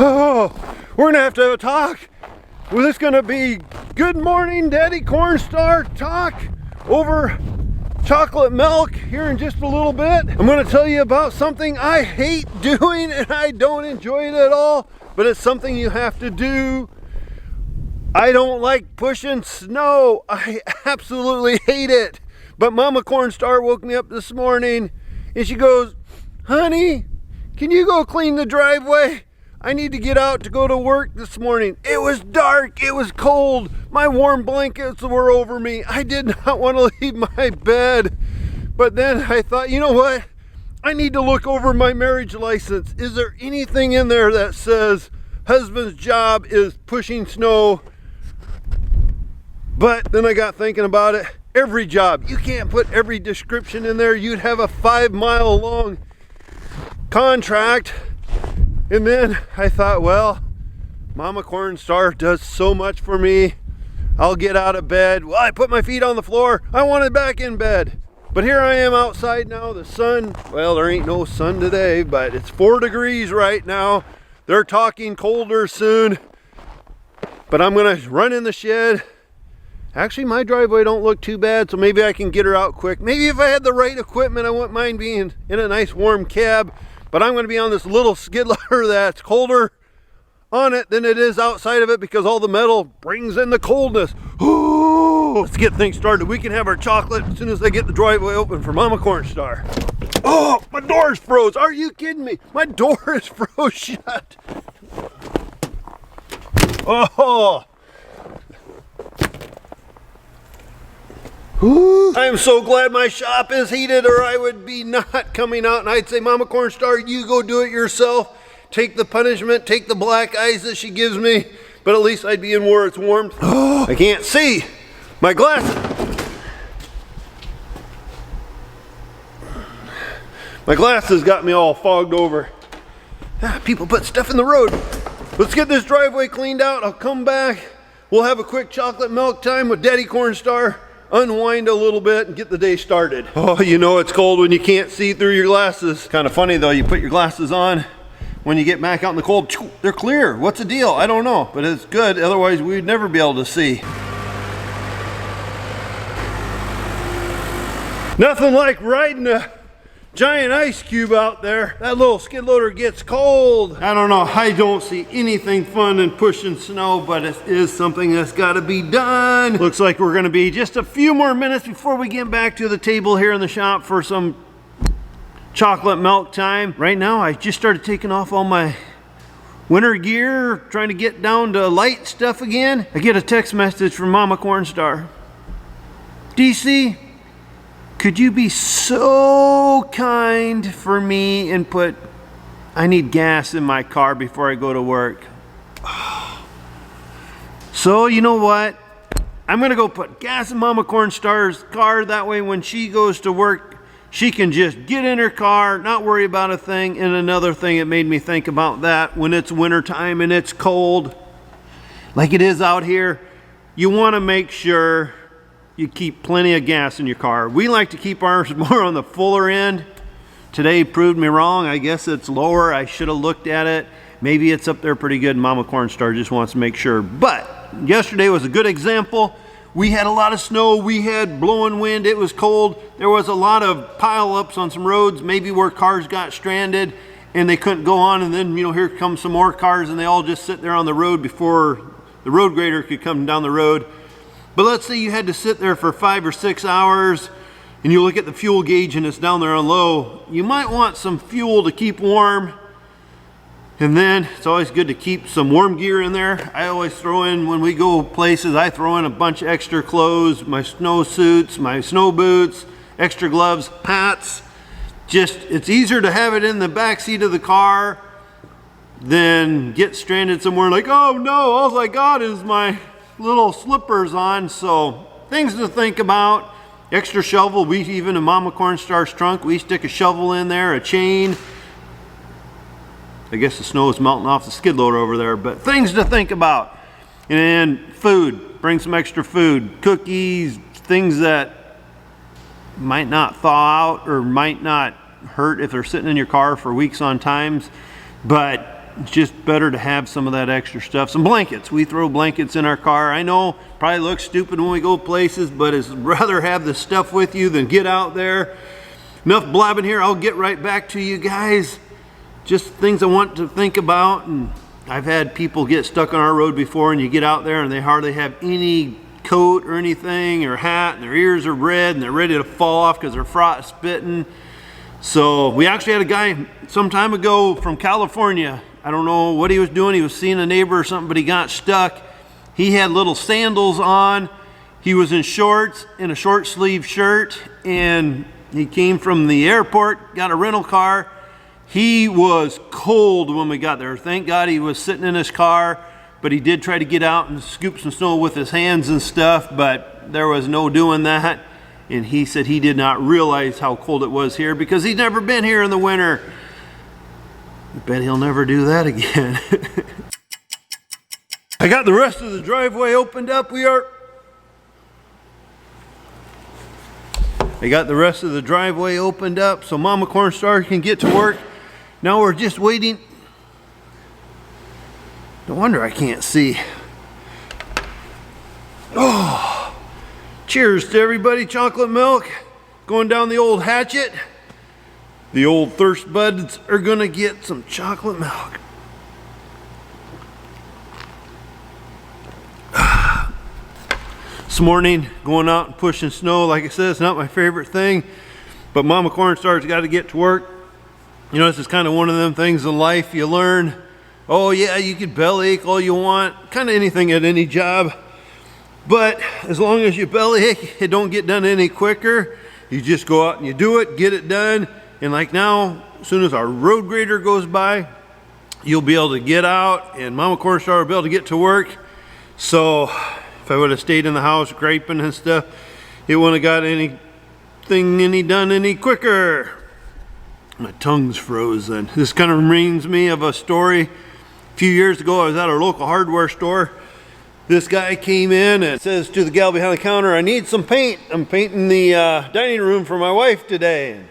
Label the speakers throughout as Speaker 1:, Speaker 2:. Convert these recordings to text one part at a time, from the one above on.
Speaker 1: Oh, we're gonna have to have a talk. Well, this gonna be good morning, Daddy Cornstar talk over chocolate milk here in just a little bit. I'm gonna tell you about something I hate doing and I don't enjoy it at all, but it's something you have to do. I don't like pushing snow. I absolutely hate it. But Mama Cornstar woke me up this morning and she goes, "Honey, can you go clean the driveway? I need to get out to go to work this morning." It was dark, it was cold, my warm blankets were over me. I did not want to leave my bed. But then I thought, you know what? I need to look over my marriage license. Is there anything in there that says husband's job is pushing snow? But then I got thinking about it. Every job, you can't put every description in there. You'd have a 5-mile long contract. And then I thought, well, Mama Cornstar does so much for me. I'll get out of bed. Well, I put my feet on the floor. I wanted back in bed. But here I am outside now. The sun, well, there ain't no sun today, but it's 4 degrees right now. They're talking colder soon. But I'm gonna run in the shed. Actually, my driveway don't look too bad, so maybe I can get her out quick. Maybe if I had the right equipment, I wouldn't mind being in a nice warm cab. But I'm going to be on this little skid loader that's colder on it than it is outside of it because all the metal brings in the coldness. Ooh, let's get things started. We can have our chocolate as soon as I get the driveway open for Mama Cornstar. Oh, my door's froze. Are you kidding me? My door is froze shut. Oh. I am so glad my shop is heated, or I would be not coming out and I'd say, Mama Cornstar, you go do it yourself. Take the punishment, take the black eyes that she gives me, but at least I'd be in where it's warm. I can't see. My glasses. My glasses got me all fogged over. People put stuff in the road. Let's get this driveway cleaned out. I'll come back. We'll have a quick chocolate milk time with Daddy Cornstar. Unwind a little bit and get the day started. Oh, you know it's cold when you can't see through your glasses. Kind of funny though, you put your glasses on, when you get back out in the cold, they're clear. What's the deal? I don't know, but it's good. Otherwise we'd never be able to see. Nothing like riding a giant ice cube out there. That little skid loader gets cold. I don't know, I don't see anything fun in pushing snow, but it is something that's got to be done. Looks like we're going to be just a few more minutes before we get back to the table here in the shop for some chocolate milk time. Right now, I just started taking off all my winter gear, trying to get down to light stuff again. I get a text message from Mama Cornstar. DC, could you be so kind for me and put, I need gas in my car before I go to work. So you know what? I'm gonna go put gas in Mama Cornstar's car. That way when she goes to work, she can just get in her car, not worry about a thing. And another thing that made me think about that, when it's winter time and it's cold, like it is out here, you wanna make sure you keep plenty of gas in your car. We like to keep ours more on the fuller end. Today proved me wrong. I guess it's lower. I should have looked at it. Maybe it's up there pretty good. Mama Cornstar just wants to make sure. But yesterday was a good example. We had a lot of snow. We had blowing wind. It was cold. There was a lot of pile-ups on some roads, maybe where cars got stranded and they couldn't go on. And then, you know, here come some more cars and they all just sit there on the road before the road grader could come down the road. But let's say you had to sit there for 5 or 6 hours and you look at the fuel gauge and it's down there on low. You might want some fuel to keep warm. And then it's always good to keep some warm gear in there. I always throw in, when we go places, I throw in a bunch of extra clothes, my snow suits, my snow boots, extra gloves, hats. Just, it's easier to have it in the back seat of the car than get stranded somewhere like, oh no, all I got is my little slippers on. So things to think about. Extra shovel. We even in Mama Cornstar's trunk, we stick a shovel in there, a chain. I guess the snow is melting off the skid loader over there, but things to think about. And food, bring some extra food, cookies, things that might not thaw out or might not hurt if they're sitting in your car for weeks on times, but it's just better to have some of that extra stuff. Some blankets. We throw blankets in our car. I know, probably looks stupid when we go places, but it's rather have the stuff with you than get out there. Enough blabbing here. I'll get right back to you guys. Just things I want to think about. And I've had people get stuck on our road before, and you get out there and they hardly have any coat or anything or hat, and their ears are red and they're ready to fall off because they're frot spitting. So we actually had a guy some time ago from California. I don't know what he was doing. He was seeing a neighbor or something, but he got stuck. He had little sandals on. He was in shorts and a short sleeve shirt, and he came from the airport, got a rental car. He was cold when we got there. Thank God he was sitting in his car, but he did try to get out and scoop some snow with his hands and stuff, but there was no doing that. And he said he did not realize how cold it was here because he's never been here in the winter. I bet he'll never do that again. I got the rest of the driveway opened up. I got the rest of the driveway opened up so Mama Cornstar can get to work. Now we're just waiting. No wonder I can't see. Oh, cheers to everybody. Chocolate milk going down the old hatchet. The old thirst buds are gonna get some chocolate milk. This morning, going out and pushing snow, like I said, it's not my favorite thing, but Mama Cornstar's got to get to work. You know, this is kind of one of them things in life you learn. Oh yeah, you could bellyache all you want, kind of anything at any job, but as long as you bellyache, it don't get done any quicker. You just go out and you do it, get it done, and like now, as soon as our road grader goes by, you'll be able to get out, and Mama Cornstar will be able to get to work. So if I would have stayed in the house griping and stuff, it wouldn't have got anything done any quicker. My tongue's frozen. This kind of reminds me of a story. A few years ago, I was at our local hardware store. This guy came in and says to the gal behind the counter, "I need some paint. I'm painting the dining room for my wife today." And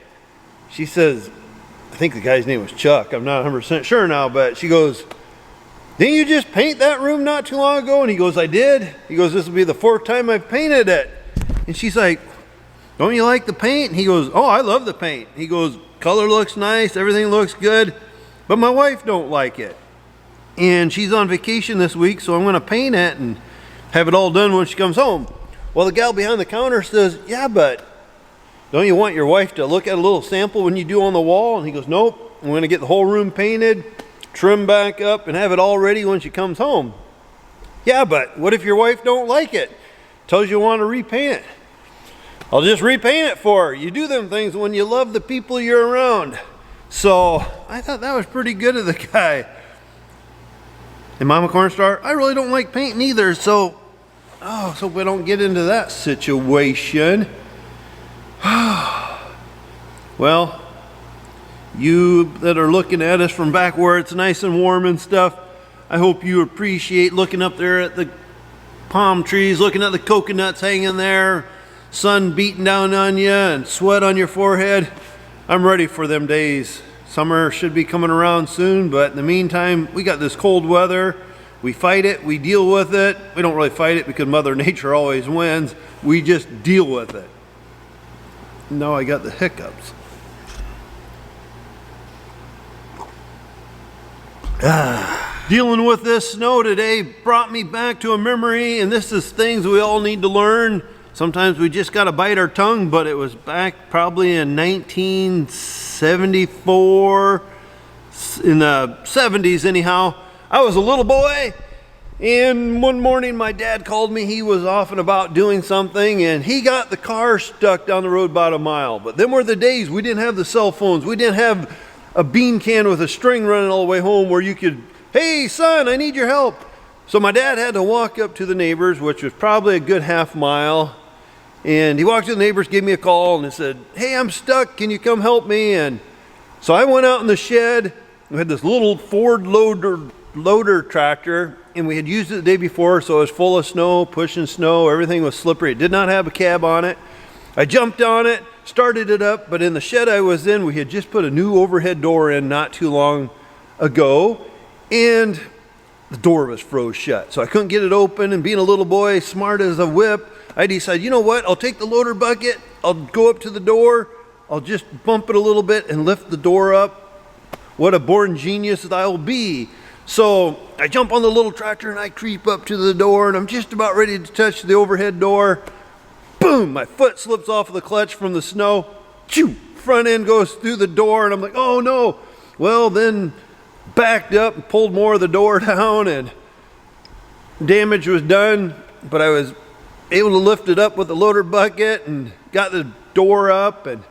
Speaker 1: she says, I think the guy's name was Chuck. I'm not 100% sure now, but she goes, "Didn't you just paint that room not too long ago?" And he goes, "I did." He goes, "This will be the 4th time I've painted it." And she's like, "Don't you like the paint?" And he goes, "Oh, I love the paint." He goes, "Color looks nice, everything looks good, but my wife don't like it. And she's on vacation this week, so I'm gonna paint it and have it all done when she comes home." Well, the gal behind the counter says, "Yeah, but don't you want your wife to look at a little sample when you do on the wall?" And he goes, "Nope, I'm gonna get the whole room painted, trim back up, and have it all ready when she comes home." "Yeah, but what if your wife don't like it? Tells you want to repaint it." "I'll just repaint it for her. You do them things when you love the people you're around." So I thought that was pretty good of the guy. And Mama Cornstar, I really don't like painting either, so so we don't get into that situation. Well, you that are looking at us from back where it's nice and warm and stuff, I hope you appreciate looking up there at the palm trees, looking at the coconuts hanging there, sun beating down on you and sweat on your forehead. I'm ready for them days. Summer should be coming around soon, but in the meantime, we got this cold weather. We fight it, we deal with it. We don't really fight it because Mother Nature always wins. We just deal with it. Now I got the hiccups. Dealing with this snow today brought me back to a memory, and this is things we all need to learn. Sometimes we just got to bite our tongue, but it was back probably in 1974, in the 70s anyhow. I was a little boy, and one morning my dad called me. He was off and about doing something, and he got the car stuck down the road about a mile. But them were the days we didn't have the cell phones. We didn't have a bean can with a string running all the way home where you could, "Hey son, I need your help." So my dad had to walk up to the neighbors, which was probably a good half mile. And he walked to the neighbors, gave me a call, and he said, "Hey, I'm stuck. Can you come help me?" And so I went out in the shed. We had this little Ford loader tractor, and we had used it the day before, so it was full of snow, pushing snow. Everything was slippery. It did not have a cab on it. I jumped on it, started it up, but in the shed I was in, we had just put a new overhead door in not too long ago. and the door was froze shut. So I couldn't get it open, and being a little boy, smart as a whip, I decided, you know what, I'll take the loader bucket, I'll go up to the door, I'll just bump it a little bit and lift the door up. What a born genius that I'll be. So I jump on the little tractor and I creep up to the door, and I'm just about ready to touch the overhead door. Boom, my foot slips off of the clutch from the snow. Choo, front end goes through the door, and I'm like, oh no. Well, then backed up and pulled more of the door down, and damage was done, but I was able to lift it up with the loader bucket and got the door up, and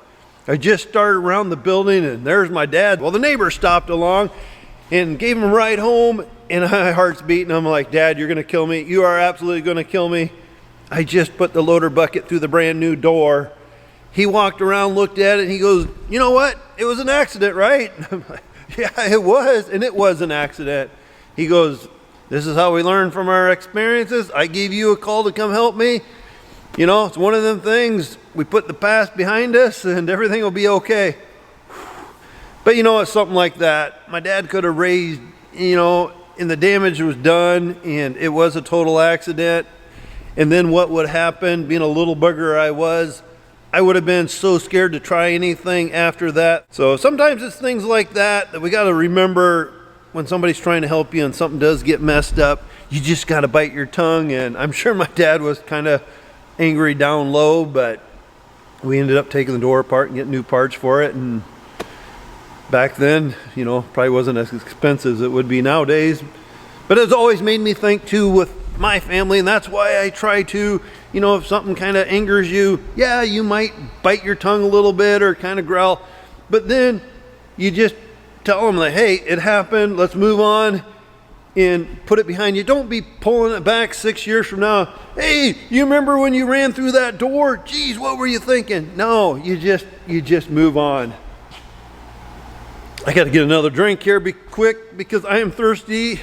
Speaker 1: I just started around the building, and there's my dad. Well, the neighbor stopped along and gave him a ride home, and my heart's beating. I'm like, Dad, you're gonna kill me. You are absolutely gonna kill me. I just put the loader bucket through the brand new door. He walked around, looked at it, and he goes, you know what? It was an accident, right? I'm like, yeah, it was, and it was an accident. He goes, this is how we learn from our experiences. I gave you a call to come help me. You know, it's one of them things. We put the past behind us and everything will be okay. But you know, it's something like that. My dad could have raised, you know, and the damage was done, and it was a total accident. And then what would happen, being a little bugger I would have been so scared to try anything after that. So sometimes it's things like that that we got to remember when somebody's trying to help you and something does get messed up. You just got to bite your tongue. And I'm sure my dad was kind of angry down low, but we ended up taking the door apart and getting new parts for it. And back then, you know, probably wasn't as expensive as it would be nowadays. But it's always made me think too with my family, and that's why I try to, you know, if something kind of angers you, yeah, you might bite your tongue a little bit or kind of growl, but then you just tell them like, hey, it happened, let's move on and put it behind you. Don't be pulling it back 6 years from now. Hey, you remember when you ran through that door? Geez, what were you thinking? No, you just move on. I got to get another drink here, be quick because I am thirsty.